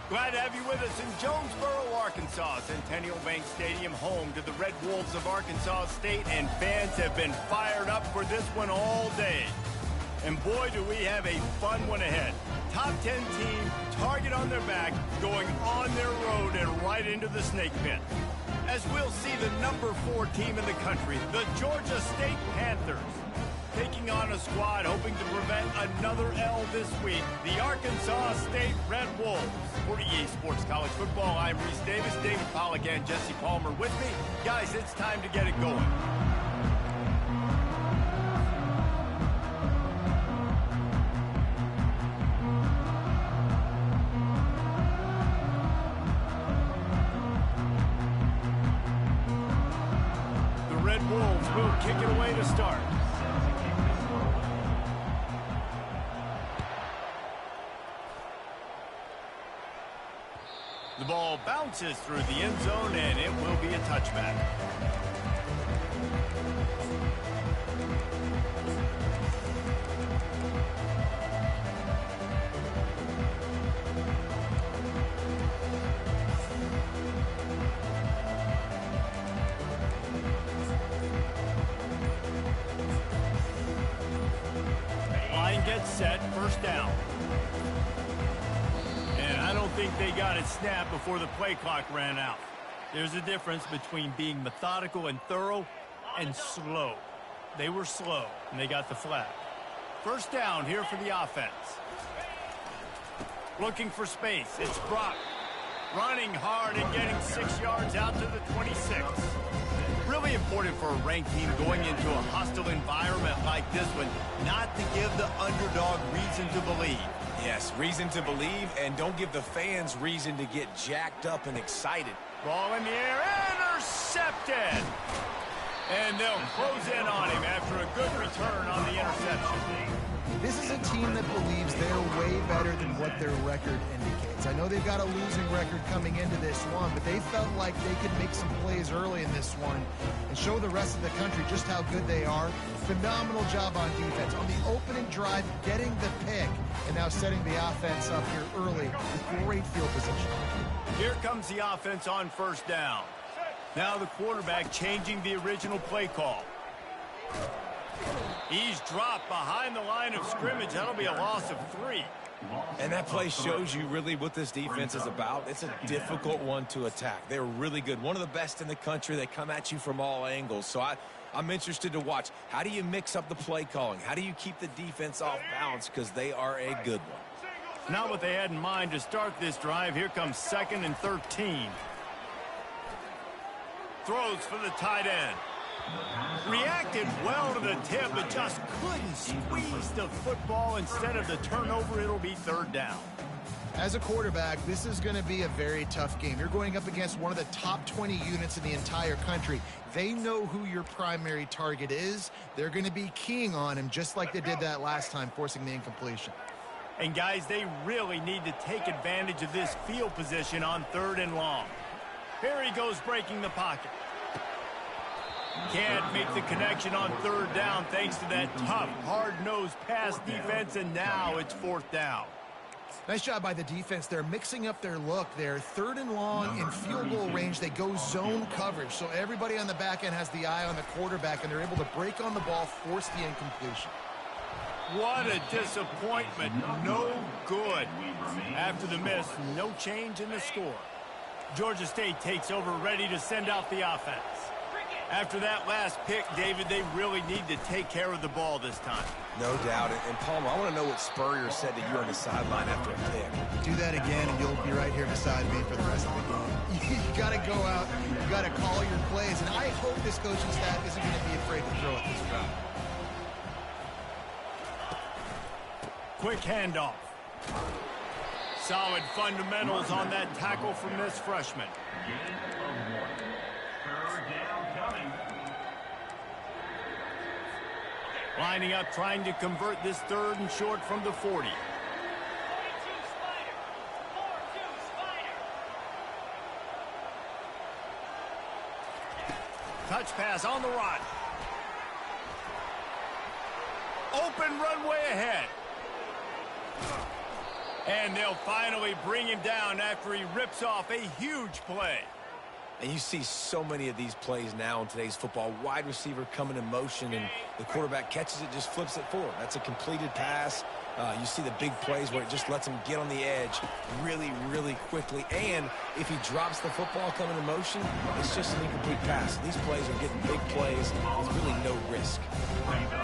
Glad to have you with us in Jonesboro, Arkansas. Centennial Bank Stadium, home to the Red Wolves of Arkansas State, and fans have been fired up for this one all day. And boy, do we have a fun one ahead. Top 10 team, target on their back, going on their road and right into the snake pit. As we'll see the number 4 team in the country, the Georgia State Panthers, taking on a squad hoping to prevent another L this week, the Arkansas State Red Wolves. For EA Sports College Football, I'm Reese Davis, David Pollack, and Jesse Palmer with me. Guys, it's time to get it going. The Red Wolves will kick it away to start. The ball bounces through the end zone, and it will be a touchback. Line gets set, first down. I don't think they got it snapped before the play clock ran out. There's a difference between being methodical and thorough and slow. They were slow, and they got the flag. First down here for the offense. Looking for space. It's Brock. Running hard and getting 6 yards out to the 26. Really important for a ranked team going into a hostile environment like this one, not to give the underdog reason to believe. Yes, reason to believe, and don't give the fans reason to get jacked up and excited. Ball in the air, intercepted! And they'll close in on him after a good return on the interception. This is a team that believes they're way better than what their record indicates. I know they've got a losing record coming into this one, but they felt like they could make some plays early in this one and show the rest of the country just how good they are. Phenomenal job on defense. On the opening drive, getting the pick, and now setting the offense up here early with great field position. Here comes the offense on first down. Now the quarterback changing the original play call. He's dropped behind the line of scrimmage. That'll be a loss of 3. And that play shows you really what this defense is about. It's a difficult one to attack. They're really good. One of the best in the country. They come at you from all angles. So I'm interested to watch. How do you mix up the play calling? How do you keep the defense off balance? Because they are a good one. Not what they had in mind to start this drive. Here comes 2nd and 13. Throws for the tight end. Reacted well to the tip, but just couldn't squeeze the football. Instead of the turnover, it'll be 3rd down. As a quarterback, this is going to be a very tough game. You're going up against one of the top 20 units in the entire country. They know who your primary target is. They're going to be keying on him just like they did that last time, forcing the incompletion. And guys, they really need to take advantage of this field position on 3rd and long. Here he goes, breaking the pocket. Can't make the connection on 3rd down thanks to that tough, hard-nosed pass defense, and now it's 4th down. Nice job by the defense. They're mixing up their look there. 3rd and long in field goal range. They go zone coverage, so everybody on the back end has the eye on the quarterback, and they're able to break on the ball, force the incompletion. What a disappointment. No good. After the miss, no change in the score. Georgia State takes over, ready to send out the offense. After that last pick, David, they really need to take care of the ball this time. No doubt. And Palmer, I want to know what Spurrier said to you on the sideline after a pick. Do that again, and you'll be right here beside me for the rest of the game. You got to go out. You got to call your plays. And I hope this coaching staff isn't going to be afraid to throw it this round. Quick handoff. Solid fundamentals on that tackle from this freshman. Lining up, trying to convert this 3rd and short from the 40. Touch pass on the run. Open runway ahead. And they'll finally bring him down after he rips off a huge play. And you see so many of these plays now in today's football. Wide receiver coming in motion, and the quarterback catches it, just flips it forward. That's a completed pass. You see the big plays where it just lets him get on the edge really, really quickly. And if he drops the football coming in motion, it's just an incomplete pass. These plays are getting big plays with really no risk.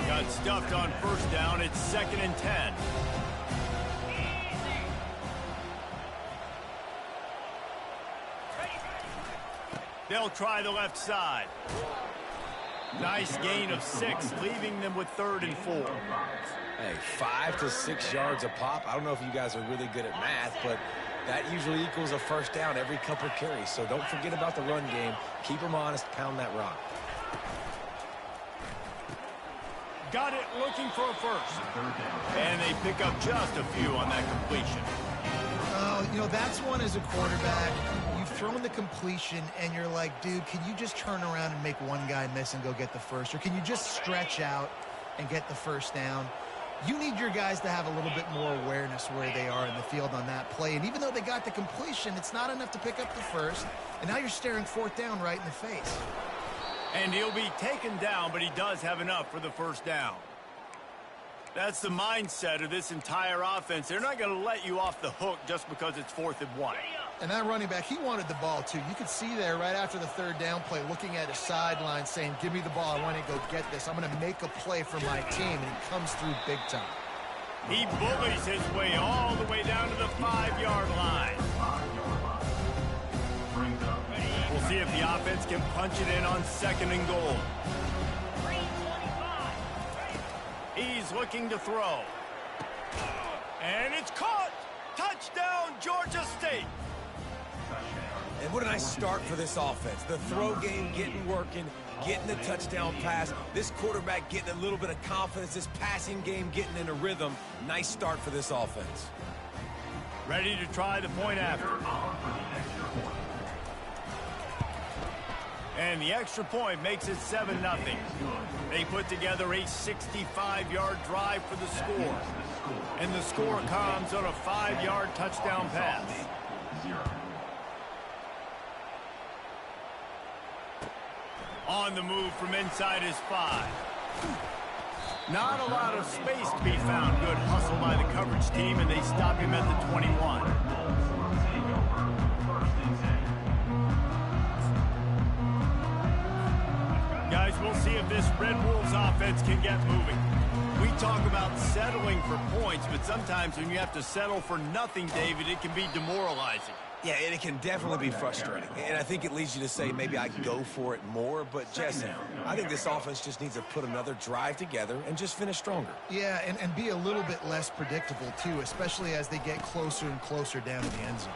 Got stuffed on 1st down. It's 2nd and 10. They'll try the left side. Nice gain of 6, leaving them with 3rd and 4. Hey, 5 to 6 yards a pop. I don't know if you guys are really good at math, but that usually equals a 1st down every couple of carries. So don't forget about the run game. Keep them honest, pound that rock. Got it, looking for a 1st. And they pick up just a few on that completion. Oh, you know, that's one as a quarterback. You've thrown the completion, and you're like, dude, can you just turn around and make one guy miss and go get the 1st? Or can you just stretch out and get the 1st down? You need your guys to have a little bit more awareness where they are in the field on that play. And even though they got the completion, it's not enough to pick up the 1st. And now you're staring 4th down right in the face. And he'll be taken down, but he does have enough for the 1st down. That's the mindset of this entire offense. They're not going to let you off the hook just because it's 4th and 1. And that running back, he wanted the ball, too. You could see there right after the 3rd down play, looking at his sideline, saying, give me the ball. I want to go get this. I'm going to make a play for my team. And he comes through big time. He bullies his way all the way down to the 5-yard line. We'll see if the offense can punch it in on 2nd and goal. He's looking to throw. And it's caught. Touchdown, Georgia State. And what a nice start for this offense. The throw game getting working, getting the touchdown pass. This quarterback getting a little bit of confidence. This passing game getting in a rhythm. Nice start for this offense. Ready to try the point after. And the extra point makes it 7-0. They put together a 65-yard drive for the score. And the score comes on a 5-yard touchdown pass. On the move from inside his 5. Not a lot of space to be found. Good hustle by the coverage team, and they stop him at the 21. Guys, we'll see if this Red Wolves offense can get moving. We talk about settling for points, but sometimes when you have to settle for nothing, David, it can be demoralizing. Yeah, and it can definitely be frustrating. And I think it leads you to say maybe I go for it more. But, Jesse, I think this offense just needs to put another drive together and just finish stronger. Yeah, and be a little bit less predictable, too, especially as they get closer and closer down to the end zone.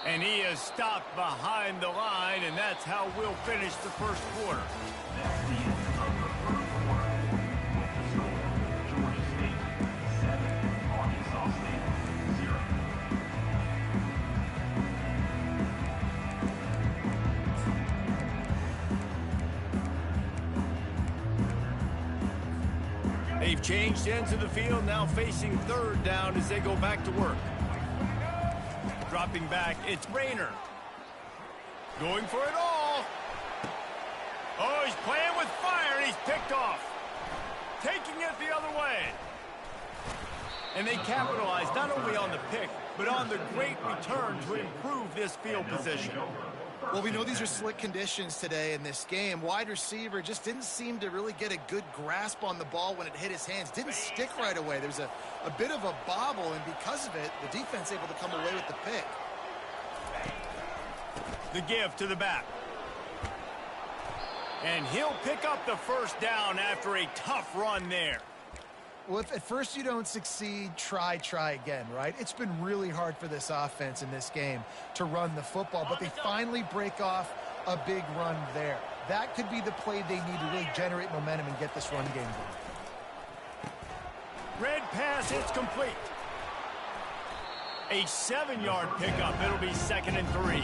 And he is stopped behind the line, and that's how we'll finish the 1st quarter. They've changed ends of the field, now facing 3rd down as they go back to work. Dropping back, it's Rayner. Going for it all. Oh, he's playing with fire, and he's picked off. Taking it the other way. And they capitalize not only on the pick, but on the great return to improve this field position. Well, we know these are slick conditions today in this game. Wide receiver just didn't seem to really get a good grasp on the ball when it hit his hands. Didn't stick right away. There's a bit of a bobble, and because of it, the defense able to come away with the pick. The give to the back. And he'll pick up the 1st down after a tough run there. Well, if at first you don't succeed, try again, right? It's been really hard for this offense in this game to run the football, but they finally break off a big run there. That could be the play they need to really generate momentum and get this run game going. Red pass, it's complete. A 7-yard pickup. It'll be 2nd and 3.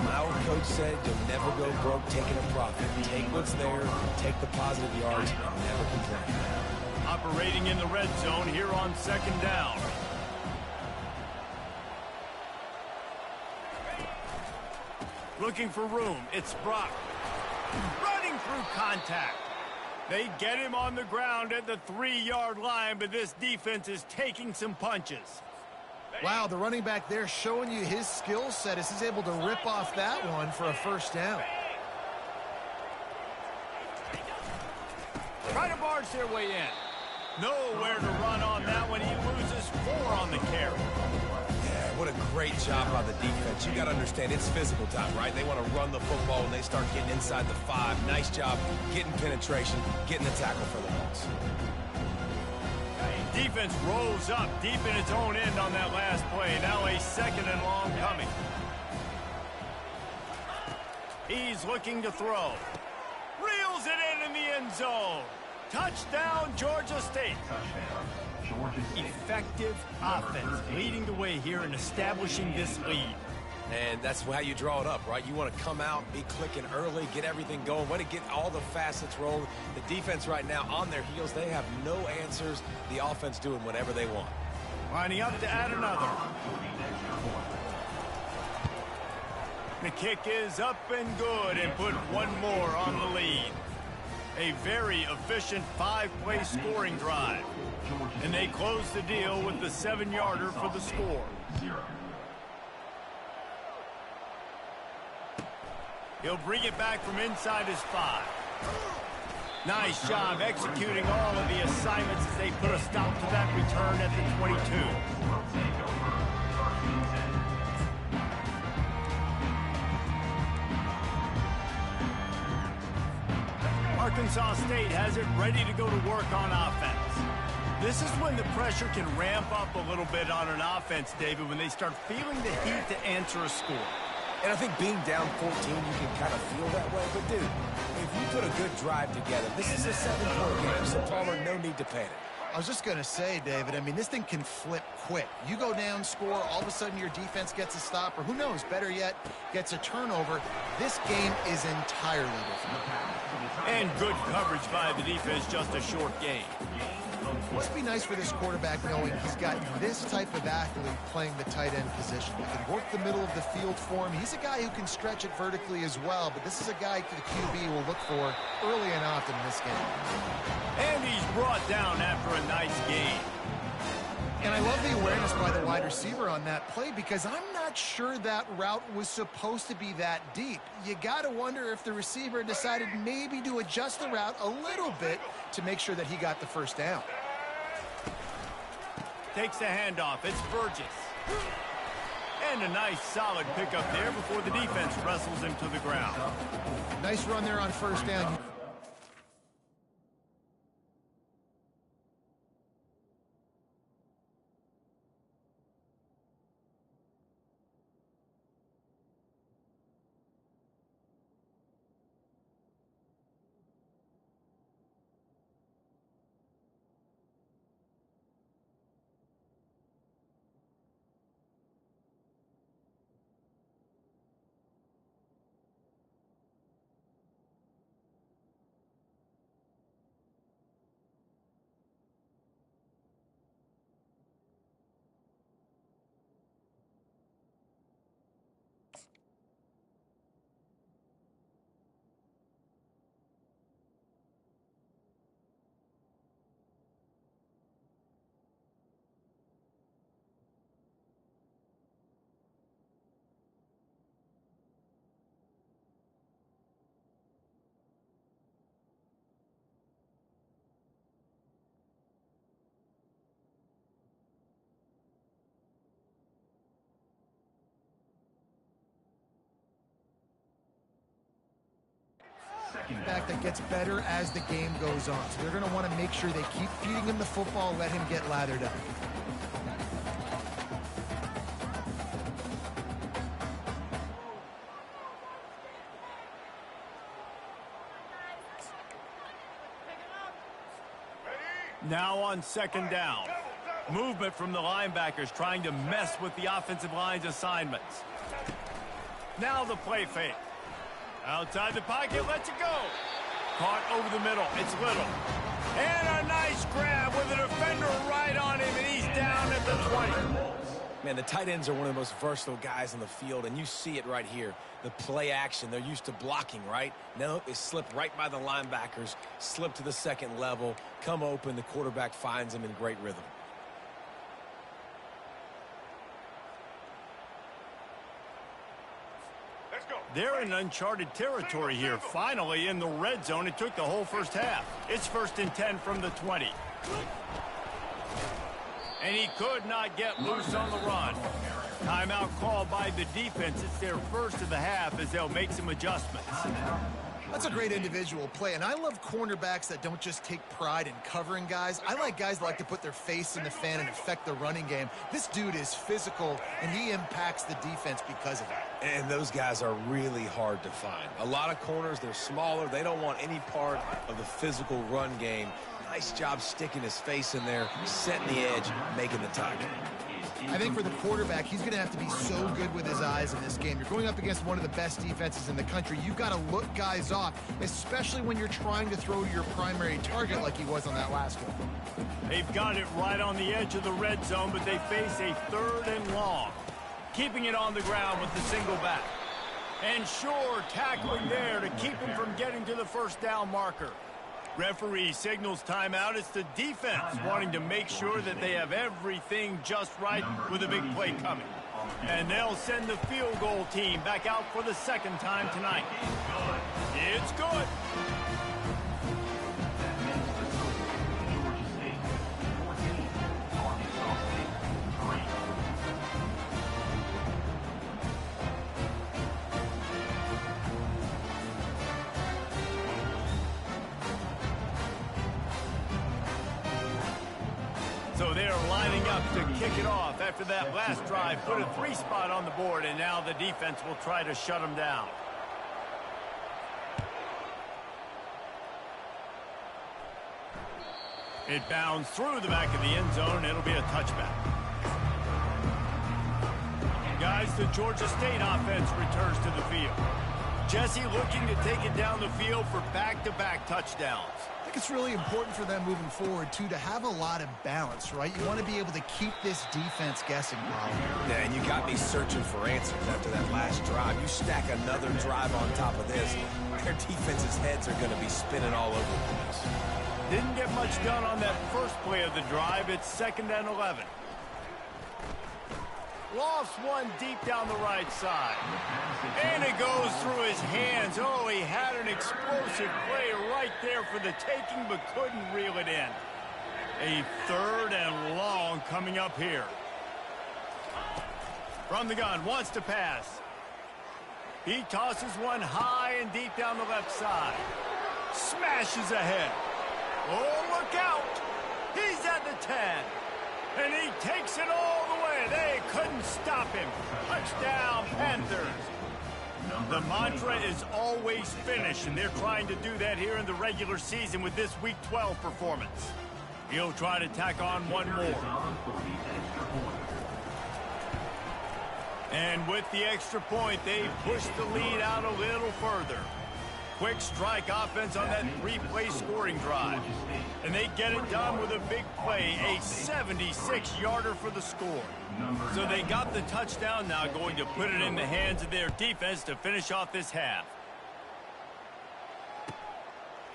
My old coach said you'll never go broke taking a profit. Take what's there, take the positive yards, and never complain. Operating in the red zone here on 2nd down. Looking for room. It's Brock. Running through contact. They get him on the ground at the 3-yard line, but this defense is taking some punches. Wow, the running back there showing you his skill set as he's able to rip off that one for a 1st down. Try to barge their way in. Nowhere to run on that one. He loses 4 on the carry. Yeah, what a great job by the defense. You got to understand, it's physical time, right? They want to run the football when they start getting inside the 5. Nice job getting penetration, getting the tackle for the loss. Defense rolls up deep in its own end on that last play. Now a 2nd and long coming. He's looking to throw. Reels it in the end zone. Touchdown, Georgia State. Effective offense leading the way here and establishing this lead. And that's how you draw it up, right? You want to come out, be clicking early, get everything going, want to get all the facets rolling. The defense right now on their heels, they have no answers. The offense doing whatever they want. Lining up to add another. The kick is up and good and put one more on the lead. A very efficient 5-play scoring drive. And they close the deal with the 7-yarder for the score. He'll bring it back from inside his 5. Nice job executing all of the assignments as they put a stop to that return at the 22. Arkansas State has it ready to go to work on offense. This is when the pressure can ramp up a little bit on an offense, David, when they start feeling the heat to answer a score. And I think being down 14, you can kind of feel that way. But, dude, if you put a good drive together, this is a 7-point game, so Palmer, no need to panic. I was just going to say, David, I mean, this thing can flip quick. You go down, score, all of a sudden your defense gets a stop, or who knows, better yet, gets a turnover. This game is entirely different. And good coverage by the defense, just a short game. Must be nice for this quarterback knowing he's got this type of athlete playing the tight end position. He can work the middle of the field for him. He's a guy who can stretch it vertically as well, but this is a guy the QB will look for early and often in this game. And he's brought down after a nice game. And I love the awareness by the wide receiver on that play because I'm not sure that route was supposed to be that deep. You got to wonder if the receiver decided maybe to adjust the route a little bit to make sure that he got the 1st down. Takes the handoff. It's Burgess. And a nice solid pickup there before the defense wrestles him to the ground. Nice run there on 1st down. Back that gets better as the game goes on. So they're going to want to make sure they keep feeding him the football, let him get lathered up. Now on second down. Movement from the linebackers trying to mess with the offensive line's assignments. Now the play fake. Outside the pocket, lets it go. Caught over the middle. It's Little. And a nice grab with a defender right on him, and he's down at the 20. Man, the tight ends are one of the most versatile guys on the field, and you see it right here. The play action, they're used to blocking, right? Now they slip right by the linebackers, slip to the second level, come open, the quarterback finds them in great rhythm. They're in uncharted territory here. Finally in the red zone. It took the whole first half. It's 1st and 10 from the 20. And he could not get loose on the run. Timeout called by the defense. It's their first of the half as they'll make some adjustments. That's a great individual play, and I love cornerbacks that don't just take pride in covering guys. I like guys that like to put their face in the fan and affect the running game. This dude is physical, and he impacts the defense because of it. And those guys are really hard to find. A lot of corners, they're smaller. They don't want any part of the physical run game. Nice job sticking his face in there, setting the edge, making the tackle. I think for the quarterback, he's going to have to be so good with his eyes in this game. You're going up against one of the best defenses in the country. You've got to look guys off, especially when you're trying to throw to your primary target like he was on that last one. They've got it right on the edge of the red zone, but they face a 3rd and long. Keeping it on the ground with the single back. And sure, tackling there to keep him from getting to the first down marker. Referee signals timeout. It's the defense wanting to make sure that they have everything just right with a big play coming. And they'll send the field goal team back out for the second time tonight. It's good. So they're lining up to kick it off after that last drive. Put a 3 spot on the board, and now the defense will try to shut them down. It bounds through the back of the end zone, and it'll be a touchback. Guys, the Georgia State offense returns to the field. Jesse looking to take it down the field for back-to-back touchdowns. I think it's really important for them moving forward, too, to have a lot of balance, right? You want to be able to keep this defense guessing, Paul. Yeah, and you got me searching for answers after that last drive. You stack another drive on top of this, their defense's heads are going to be spinning all over the place. Didn't get much done on that first play of the drive. It's 2nd and 11. Lofts one deep down the right side. And it goes through his hands. Oh, he had an explosive play right there for the taking, but couldn't reel it in. A 3rd and long coming up here. From the gun, wants to pass. He tosses one high and deep down the left side. Smashes ahead. Oh, look out. He's at the 10. And he takes it all the way. They couldn't stop him. Touchdown, Panthers. The mantra is always finish, and they're trying to do that here in the regular season with this Week 12 performance. He'll try to tack on one more. And with the extra point, they push the lead out a little further. Quick strike offense on that 3-play scoring drive. And they get it done with a big play, a 76-yarder for the score. So they got the touchdown, now going to put it in the hands of their defense to finish off this half.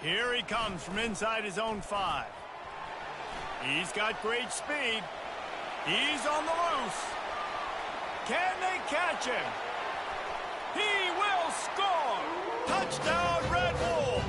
Here he comes from inside his own 5. He's got great speed. He's on the loose. Can they catch him? He will score! Touchdown, Red Wolves!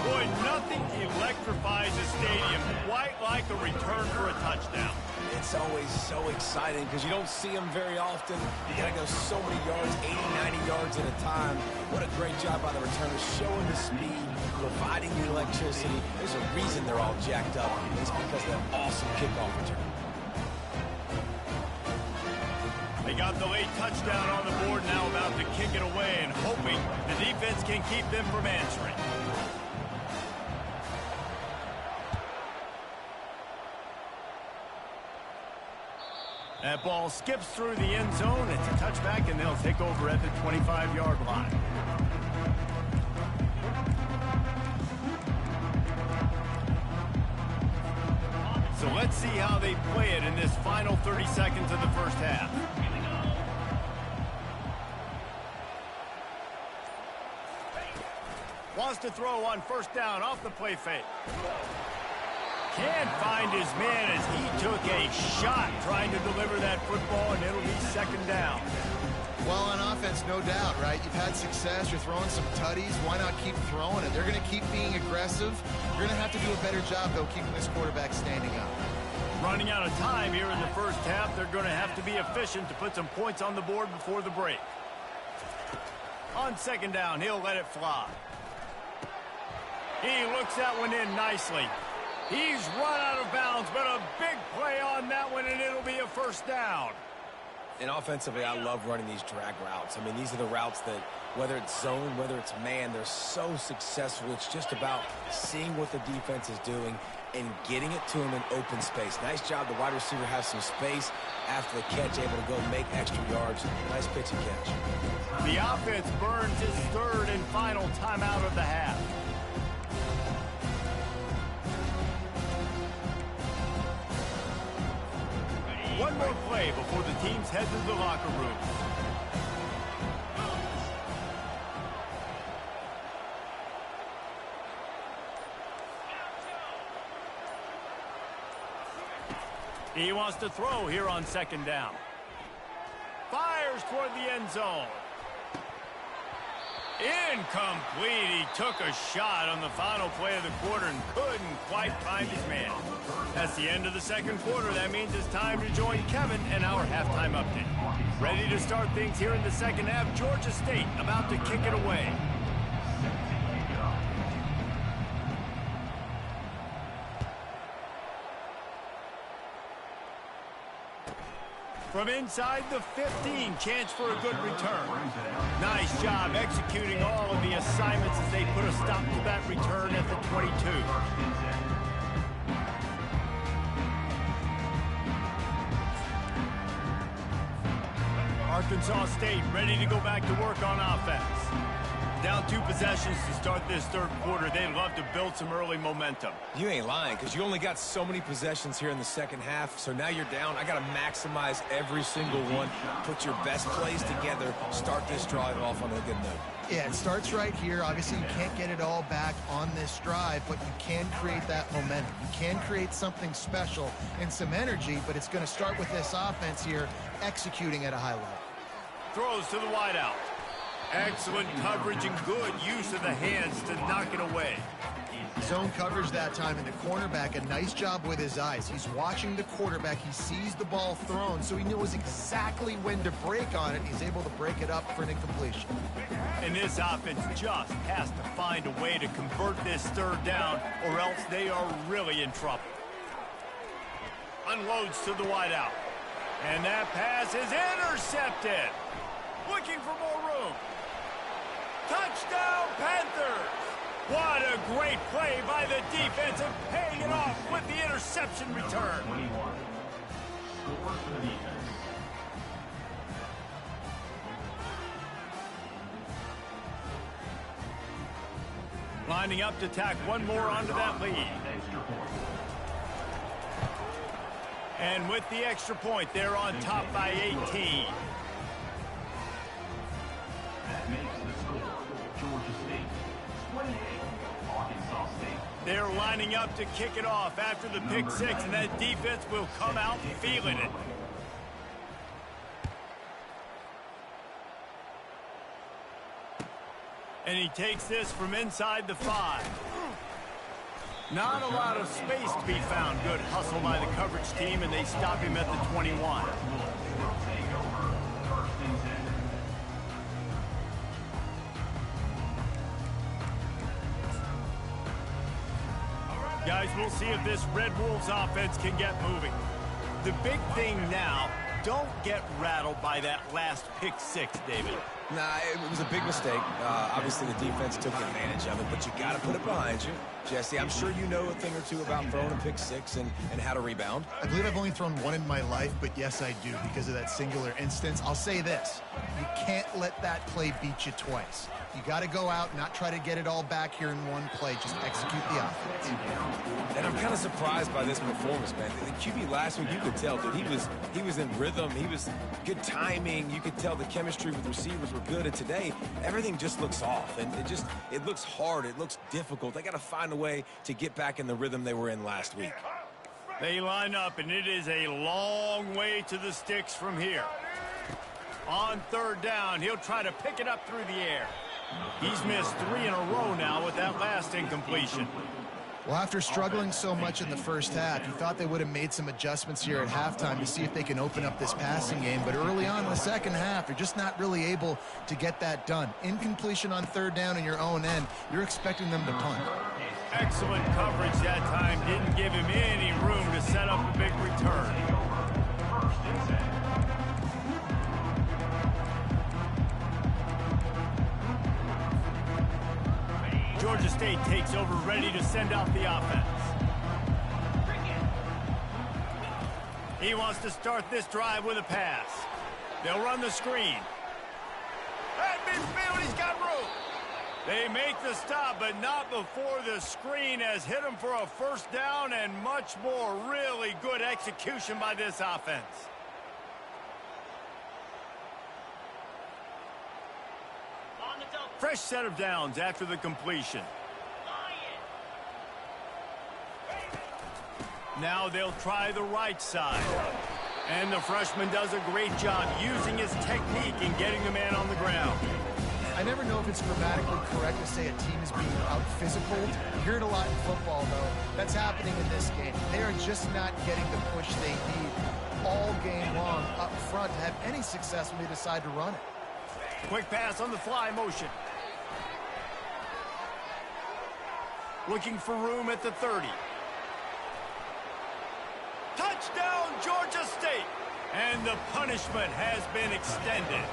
Boy, nothing electrifies a stadium quite like a return for a touchdown. It's always so exciting because you don't see them very often. You got to go so many yards, 80, 90 yards at a time. What a great job by the returners, showing the speed, providing the electricity. There's a reason they're all jacked up. It's because of that awesome kickoff return. They got the late touchdown on the board, now about to kick it away and hoping the defense can keep them from answering. That ball skips through the end zone. It's a touchback, and they'll take over at the 25-yard line. So let's see how they play it in this final 30 seconds of the first half. Wants to throw on first down off the play fake. Can't find his man as he took a shot trying to deliver that football, and it'll be second down. Well, on offense, no doubt, right? You've had success. You're throwing some tutties. Why not keep throwing it? They're going to keep being aggressive. You're going to have to do a better job, though, keeping this quarterback standing up. Running out of time here in the first half. They're going to have to be efficient to put some points on the board before the break. On second down, he'll let it fly. He looks that one in nicely. He's run out of bounds, but a big play on that one, and it'll be a first down. And offensively, I love running these drag routes. I mean, these are the routes that, whether it's zone, whether it's man, they're so successful. It's just about seeing what the defense is doing and getting it to him in open space. Nice job. The wide receiver has some space after the catch, able to go make extra yards. Nice pitch and catch. The offense burns his third and final timeout of the half. One more play before the teams head to the locker room. He wants to throw here on second down. Fires toward the end zone. Incomplete. He took a shot on the final play of the quarter and couldn't quite find his man. That's the end of the second quarter. That means it's time to join Kevin and our halftime update. Ready to start things here in the second half. Georgia State about to kick it away. From inside the 15, chance for a good return. Nice job executing all of the assignments as they put a stop to that return at the 22. Arkansas State ready to go back to work on offense. Down 2 possessions to start this third quarter. They'd love to build some early momentum. You ain't lying, because you only got so many possessions here in the second half, so now you're down. I got to maximize every single one, put your best plays together, start this drive off on a good note. Yeah, it starts right here. Obviously, you can't get it all back on this drive, but you can create that momentum. You can create something special and some energy, but it's going to start with this offense here executing at a high level. Throws to the wideout. Excellent coverage and good use of the hands to knock it away. Zone coverage that time, and the cornerback, a nice job with his eyes. He's watching the quarterback. He sees the ball thrown, so he knows exactly when to break on it. He's able to break it up for an incompletion. And this offense just has to find a way to convert this third down, or else they are really in trouble. Unloads to the wideout. And that pass is intercepted. Looking for more room. Touchdown, Panthers! What a great play by the defense and paying it off with the interception return. Lining up to tack one more onto that lead. And with the extra point, they're on top by 18. They're lining up to kick it off after the pick six, and that defense will come out feeling it. And he takes this from inside the 5. Not a lot of space to be found. Good hustle by the coverage team, and they stop him at the 21. Guys, we'll see if this Red Wolves offense can get moving. The big thing now, don't get rattled by that last pick six, David. Nah, it was a big mistake. Obviously, the defense took advantage of it, but you got to put it behind you. Jesse, I'm sure you know a thing or two about throwing a pick six and how to rebound. I believe I've only thrown one in my life, but yes, I do because of that singular instance. I'll say this. You can't let that play beat you twice. You got to go out, not try to get it all back here in one play. Just execute the offense. And I'm kind of surprised by this performance, man. The QB last week, you could tell, dude, he was in rhythm. He was good timing. You could tell the chemistry with receivers were good. And today, everything just looks off. And it looks hard. It looks difficult. They got to find a way to get back in the rhythm they were in last week. They line up, and it is a long way to the sticks from here. On third down, he'll try to pick it up through the air. He's missed 3 in a row now with that last incompletion. Well, after struggling so much in the first half, you thought they would have made some adjustments here at halftime to see if they can open up this passing game. But early on in the second half, you're just not really able to get that done. Incompletion on third down in your own end, you're expecting them to punt. Excellent coverage that time. Didn't give him any room to set up a big return. Georgia State takes over, ready to send out the offense. He wants to start this drive with a pass. They'll run the screen. At midfield, he's got room. They make the stop, but not before the screen has hit him for a first down and much more. Really good execution by this offense. Fresh set of downs after the completion. Now they'll try the right side. And the freshman does a great job using his technique and getting the man on the ground. I never know if it's grammatically correct to say a team is being out-physical. You hear it a lot in football, though. That's happening in this game. They are just not getting the push they need all game long up front to have any success when they decide to run it. Quick pass on the fly motion. Looking for room at the 30. Touchdown, Georgia State! And the punishment has been extended.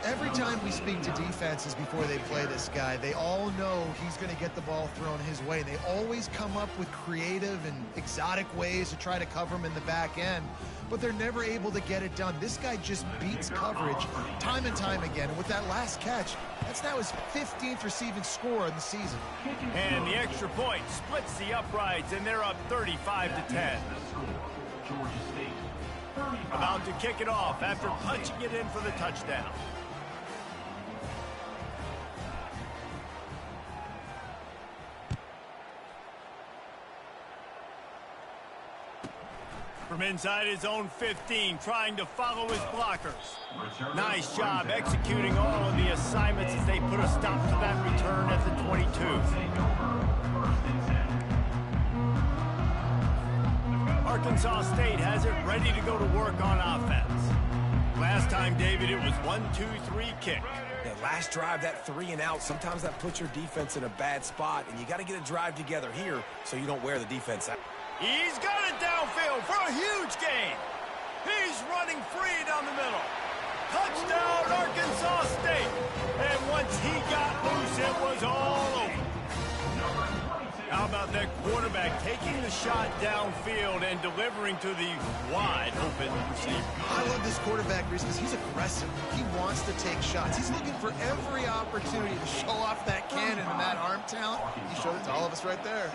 Every time we speak to defenses before they play this guy, they all know he's going to get the ball thrown his way. They always come up with creative and exotic ways to try to cover him in the back end, but they're never able to get it done. This guy just beats coverage time and time again. And with that last catch, that's now his 15th receiving score in the season. And the extra point splits the uprights, and they're up 35-10. About to kick it off after punching it in for the touchdown. From inside his own 15, trying to follow his blockers. Nice job executing all of the assignments as they put a stop to that return at the 22. Arkansas State has it ready to go to work on offense. Last time, David, it was 1-2-3 kick. That last drive, that 3 and out, sometimes that puts your defense in a bad spot, and you got to get a drive together here so you don't wear the defense out. He's got it downfield for a huge gain. He's running free down the middle. Touchdown, Arkansas State. And once he got loose, it was all over. How about that quarterback taking the shot downfield and delivering to the wide open receiver? I love this quarterback, Reese, because he's aggressive. He wants to take shots. He's looking for every opportunity to show off that cannon and that arm talent. He showed it to all of us right there.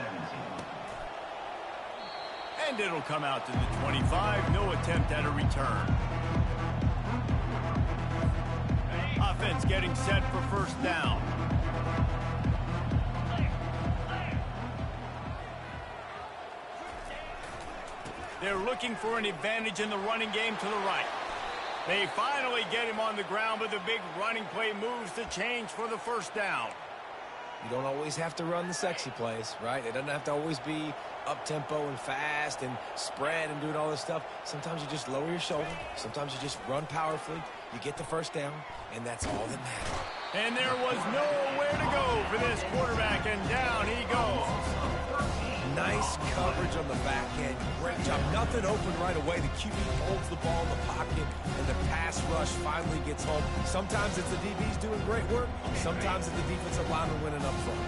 And it'll come out to the 25. No attempt at a return. Offense getting set for first down. They're looking for an advantage in the running game to the right. They finally get him on the ground, but the big running play moves the change for the first down. You don't always have to run the sexy plays, right? It doesn't have to always be up-tempo and fast and spread and doing all this stuff. Sometimes you just lower your shoulder. Sometimes you just run powerfully. You get the first down, and that's all that matters. And there was nowhere to go for this quarterback, and down he goes. Nice coverage on the back end. Great job. Nothing open right away. The QB holds the ball in the pocket, and the pass rush finally gets home. Sometimes it's the DBs doing great work. Sometimes it's the defensive lineman winning up front.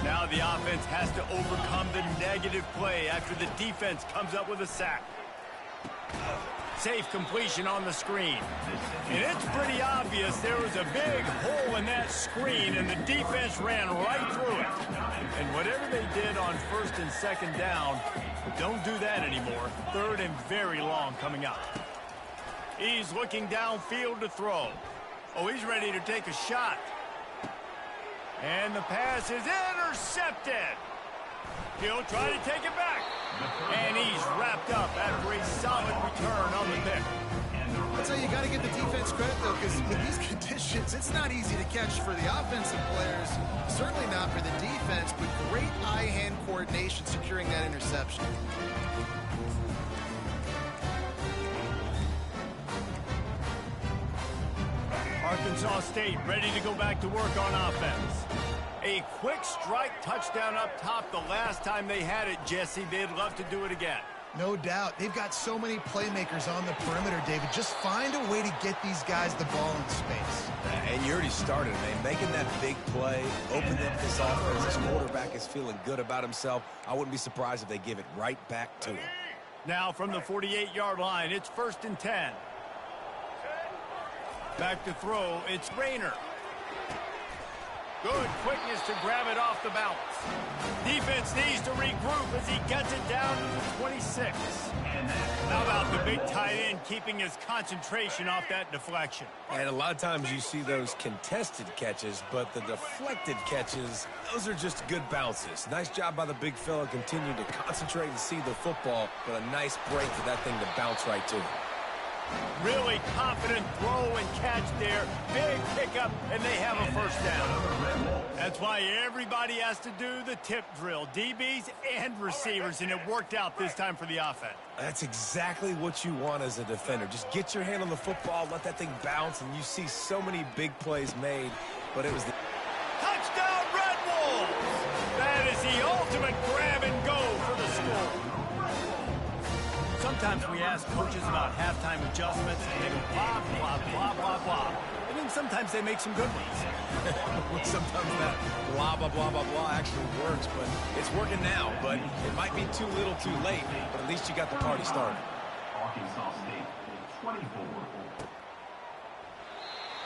Now the offense has to overcome the negative play after the defense comes up with a sack. Safe completion on the screen. And it's pretty obvious there was a big hole in that screen, and the defense ran right through it. And whatever they did on first and second down, don't do that anymore. Third and very long coming up. He's looking downfield to throw. Oh, he's ready to take a shot. And the pass is intercepted. He'll try to take it back. And he's wrapped up after a solid return on the pick. That's how you got to give the defense credit, though, because with these conditions, it's not easy to catch for the offensive players. Certainly not for the defense, but great eye-hand coordination securing that interception. Arkansas State ready to go back to work on offense. A quick strike touchdown up top the last time they had it, Jesse. They'd love to do it again. No doubt. They've got so many playmakers on the perimeter, David. Just find a way to get these guys the ball in space. And you already started, man. Making that big play, opening up this offense. This quarterback is feeling good about himself. I wouldn't be surprised if they give it right back to him. Now from the 48-yard line, it's 1st and 10. Back to throw, it's Rayner. Good quickness to grab it off the bounce. Defense needs to regroup as he gets it down to the 26. How about the big tight end keeping his concentration off that deflection? And a lot of times you see those contested catches, but the deflected catches, those are just good bounces. Nice job by the big fella, continuing to concentrate and see the football, but a nice break for that thing to bounce right to him. Really confident throw and catch there. Big pickup, and they have a first down. That's why everybody has to do the tip drill, DBs and receivers, and it worked out this time for the offense. That's exactly what you want as a defender. Just get your hand on the football, let that thing bounce, and you see so many big plays made, but it was the... Touchdown, Red Wolves! That is the ultimate grab and go for the score. Sometimes we ask coaches about halftime adjustments, and they go blah, blah, blah, blah, blah. And then sometimes they make some good ones. Sometimes that blah, blah, blah, blah, blah actually works, but it's working now. But it might be too little too late, but at least you got the party started. Arkansas State, 24.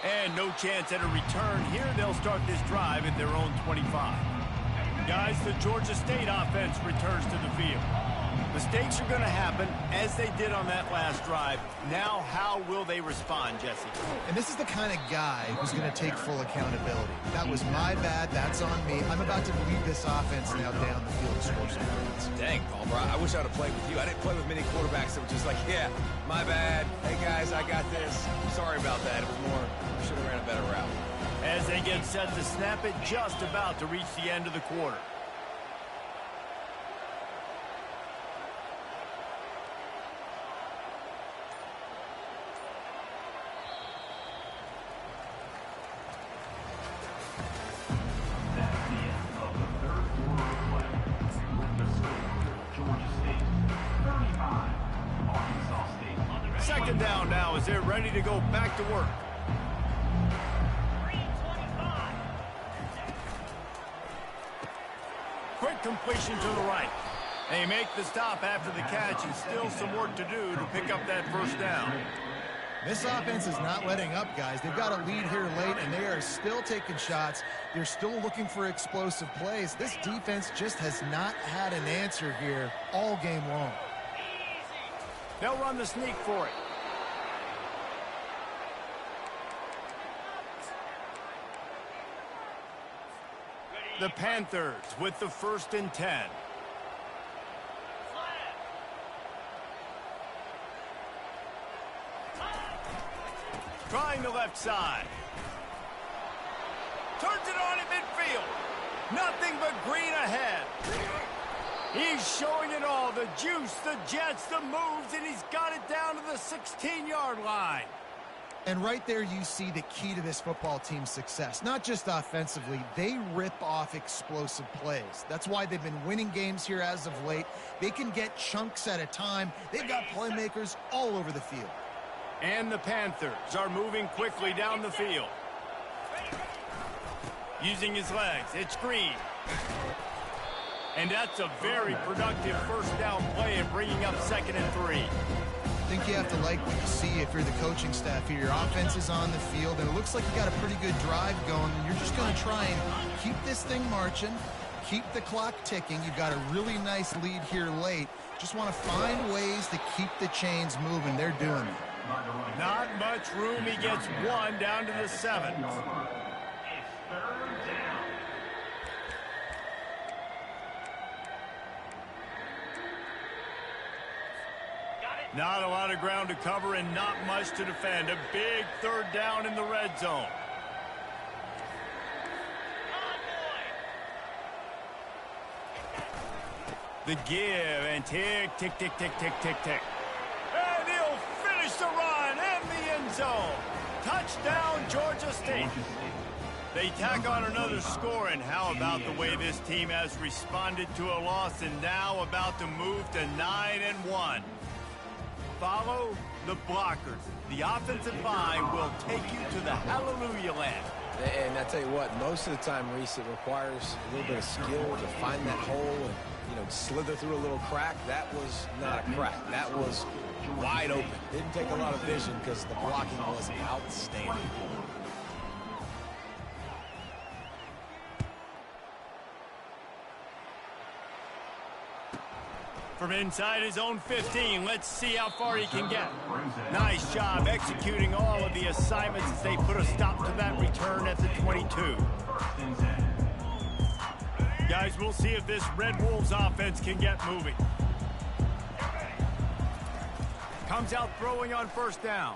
And no chance at a return here. They'll start this drive at their own 25. Guys, the Georgia State offense returns to the field. Mistakes are going to happen, as they did on that last drive. Now, how will they respond, Jesse? And this is the kind of guy who's going to take full accountability. That was my bad. That's on me. I'm about to lead this offense now down the field and score some points. Dang, Palmer, I wish I'd have played with you. I didn't play with many quarterbacks that were just like, yeah, my bad. Hey, guys, I got this. Sorry about that. It was more, should have ran a better route. As they get set to snap it, just about to reach the end of the quarter. Second down now as they're ready to go back to work. Quick completion to the right. They make the stop after the catch, and still some work to do to pick up that first down. This offense is not letting up, guys. They've got a lead here late, and they are still taking shots. They're still looking for explosive plays. This defense just has not had an answer here all game long. They'll run the sneak for it. The Panthers with the 1st and 10. Trying the left side. Turns it on at midfield. Nothing but green ahead. He's showing it all. The juice, the jets, the moves, and he's got it down to the 16-yard line. And right there you see the key to this football team's success. Not just offensively, they rip off explosive plays. That's why they've been winning games here as of late. They can get chunks at a time. They've got playmakers all over the field. And the Panthers are moving quickly down the field. Using his legs, it's Green. And that's a very productive first down play and bringing up 2nd and 3. I think you have to like what you see if you're the coaching staff here. Your offense is on the field, and it looks like you got a pretty good drive going, and you're just going to try and keep this thing marching, keep the clock ticking. You've got a really nice lead here late. Just want to find ways to keep the chains moving. They're doing it. Not much room. He gets 1 down to the 7. Not a lot of ground to cover and not much to defend. A big 3rd down in the red zone. The give and tick, tick, tick, tick, tick, tick, tick. And he'll finish the run in the end zone. Touchdown, Georgia State. They tack on another score, and how about the way this team has responded to a loss and now about to move to 9-1. Follow the blockers. The offensive line will take you to the hallelujah land. And I tell you what, most of the time, Reese, it requires a little bit of skill to find that hole and, slither through a little crack. That was not a crack. That was wide open. Didn't take a lot of vision because the blocking was outstanding. From inside his own 15, let's see how far he can get. Nice job executing all of the assignments as they put a stop to that return at the 22. Guys, we'll see if this Red Wolves offense can get moving. Comes out throwing on 1st down.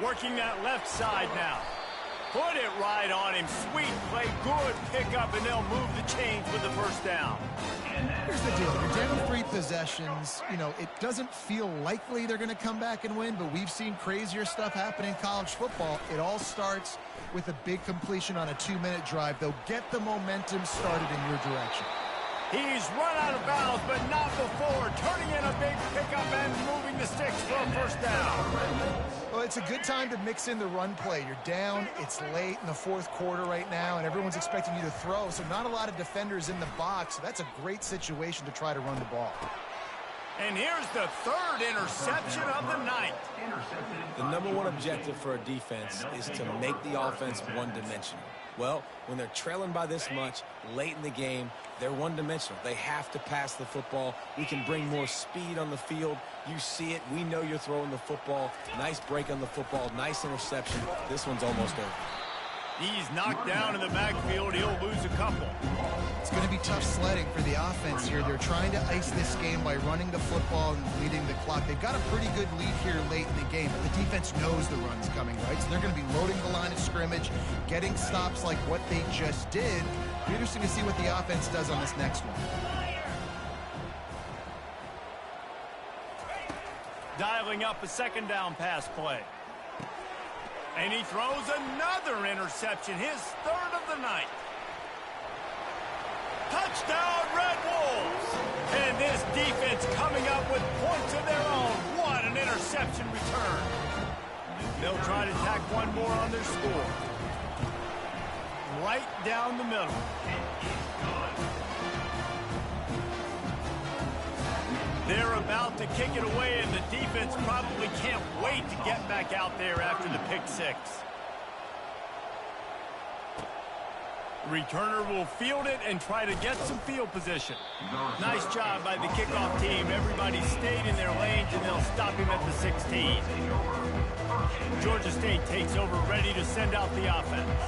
Working that left side now. Put it right on him. Sweet play, good pickup, and they'll move the chains with the 1st down. Here's the deal. You're down 3 possessions. It doesn't feel likely they're going to come back and win, but we've seen crazier stuff happen in college football. It all starts with a big completion on a 2-minute drive. They'll get the momentum started in your direction. He's run out of bounds, but not before. Turning in a big pickup and moving the sticks for a 1st down. Well, it's a good time to mix in the run play. You're down, it's late in the 4th quarter right now, and everyone's expecting you to throw, so not a lot of defenders in the box. So that's a great situation to try to run the ball. And here's the 3rd interception of the night. The #1 objective for a defense is to make the offense one-dimensional. Well, when they're trailing by this much late in the game, they're one-dimensional. They have to pass the football. We can bring more speed on the field. You see it. We know you're throwing the football. Nice break on the football. Nice interception. This one's almost over. He's knocked down in the backfield. He'll lose a couple. It's going to be tough sledding for the offense here. They're trying to ice this game by running the football and leading the clock. They've got a pretty good lead here late in the game, but the defense knows the run's coming, right? So they're going to be loading the line of scrimmage, getting stops like what they just did. It'll be interesting to see what the offense does on this next one. Dialing up a 2nd down pass play. And he throws another interception, his 3rd of the night. Touchdown, Red Wolves! And this defense coming up with points of their own. What an interception return. They'll try to tack one more on their score. Right down the middle. They're about to kick it away, and the defense probably can't wait to get back out there after the pick 6. Returner will field it and try to get some field position. Nice job by the kickoff team. Everybody stayed in their lanes, and they'll stop him at the 16. Georgia State takes over, ready to send out the offense.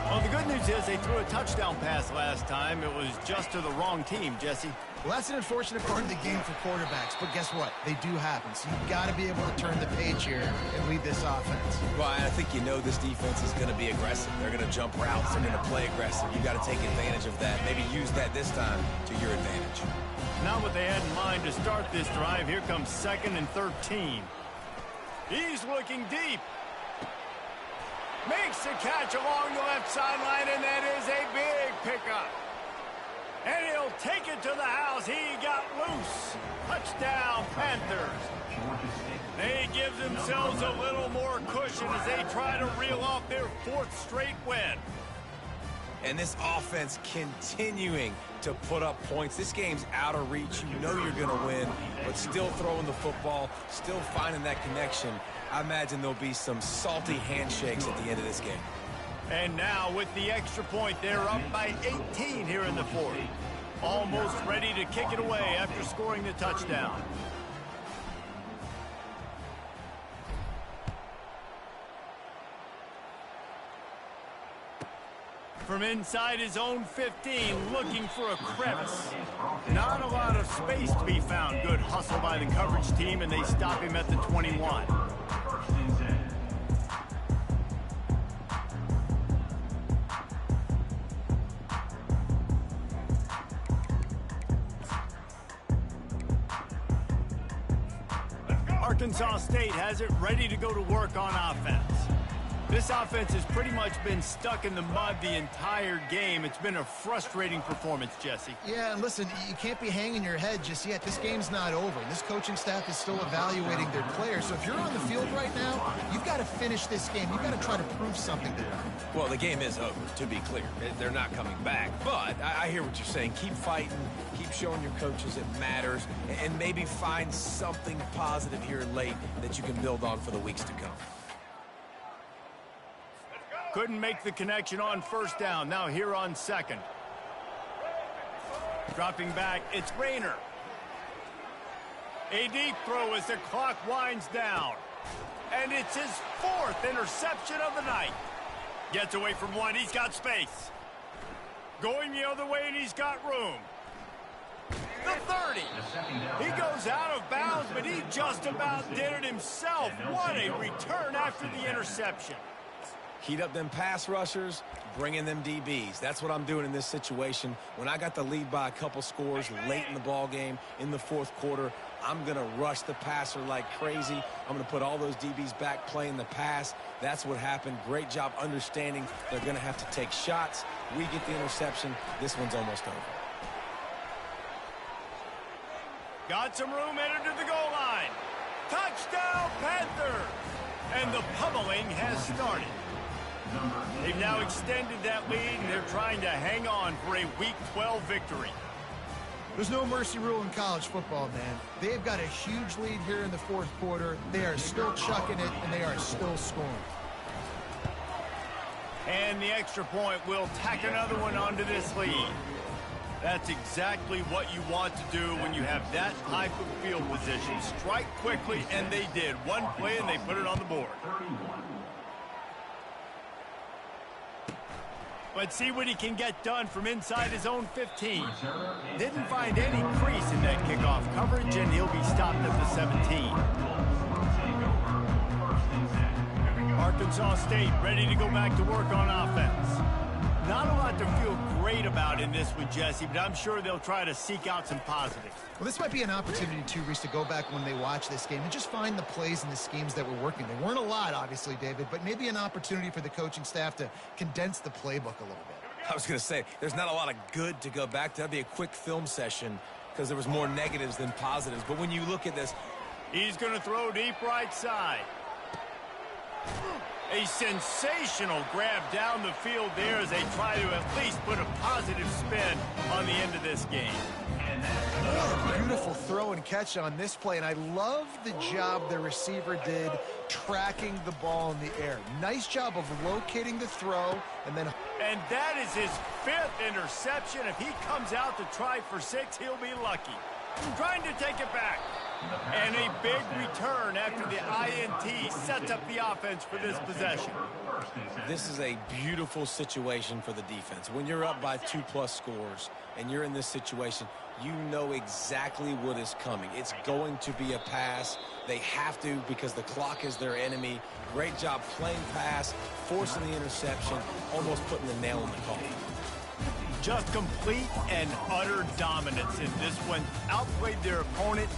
Well, the good news is they threw a touchdown pass last time. It was just to the wrong team, Jesse. Well, that's an unfortunate part of the game for quarterbacks, but guess what? They do happen. So you've got to be able to turn the page here and lead this offense. Well, I think this defense is going to be aggressive. They're going to jump routes. They're going to play aggressive. You've got to take advantage of that. Maybe use that this time to your advantage. Not what they had in mind to start this drive. Here comes 2nd and 13. He's looking deep. Makes the catch along the left sideline, and that is a big pickup. And he'll take it to the house. He got loose. Touchdown, Panthers. They give themselves a little more cushion as they try to reel off their 4th straight win. And this offense continuing to put up points. This game's out of reach. You know you're going to win, but still throwing the football, still finding that connection. I imagine there'll be some salty handshakes at the end of this game. And now with the extra point, they're up by 18 here in the 4th. Almost ready to kick it away after scoring the touchdown. From inside his own 15, looking for a crevice. Not a lot of space to be found. Good hustle by the coverage team, and they stop him at the 21. Arkansas State has it ready to go to work on offense. This offense has pretty much been stuck in the mud the entire game. It's been a frustrating performance, Jesse. Yeah, and listen, you can't be hanging your head just yet. This game's not over. This coaching staff is still evaluating their players. So if you're on the field right now, you've got to finish this game. You've got to try to prove something to them. Well, the game is over, to be clear. They're not coming back. But I hear what you're saying. Keep fighting. Keep showing your coaches it matters. And maybe find something positive here late that you can build on for the weeks to come. Couldn't make the connection on first down. Now here on second. Dropping back, it's Rayner. A deep throw as the clock winds down. And it's his 4th interception of the night. Gets away from one, he's got space. Going the other way, and he's got room. The 30. He goes out of bounds, but he just about did it himself. What a return after the interception. Heat up them pass rushers, bring in them DBs. That's what I'm doing in this situation. When I got the lead by a couple scores late in the ball game, in the 4th quarter, I'm going to rush the passer like crazy. I'm going to put all those DBs back playing the pass. That's what happened. Great job understanding they're going to have to take shots. We get the interception. This one's almost over. Got some room, headed to the goal line. Touchdown, Panther! And the pummeling has started. They've now extended that lead, and they're trying to hang on for a Week 12 victory. There's no mercy rule in college football, man. They've got a huge lead here in the 4th quarter. They are still chucking it, and they are still scoring. And the extra point will tack another one onto this lead. That's exactly what you want to do when you have that type of field position. Strike quickly, and they did. One play, and they put it on the board. Let's see what he can get done from inside his own 15. Didn't find any crease in that kickoff coverage, and he'll be stopped at the 17. Arkansas State ready to go back to work on offense. Not a lot to feel great about in this one, Jesse, but I'm sure they'll try to seek out some positives. Well, this might be an opportunity, too, Reese, to go back when they watch this game and just find the plays and the schemes that were working. They weren't a lot, obviously, David, but maybe an opportunity for the coaching staff to condense the playbook a little bit. I was going to say, there's not a lot of good to go back to. That'd be a quick film session because there was more negatives than positives. But when you look at this, he's going to throw deep right side. A sensational grab down the field there as they try to at least put a positive spin on the end of this game. Oh, beautiful throw and catch on this play, and I love the job the receiver did tracking the ball in the air. Nice job of locating the throw, and then... And that is his 5th interception. If he comes out to try for 6, he'll be lucky. Trying to take it back. And a big return after the INT sets up the offense for this possession. This is a beautiful situation for the defense. When you're up by 2+ scores and you're in this situation, you know exactly what is coming. It's going to be a pass. They have to because the clock is their enemy. Great job playing pass, forcing the interception, almost putting the nail in the coffin. Just complete and utter dominance in this one. Outplayed their opponent,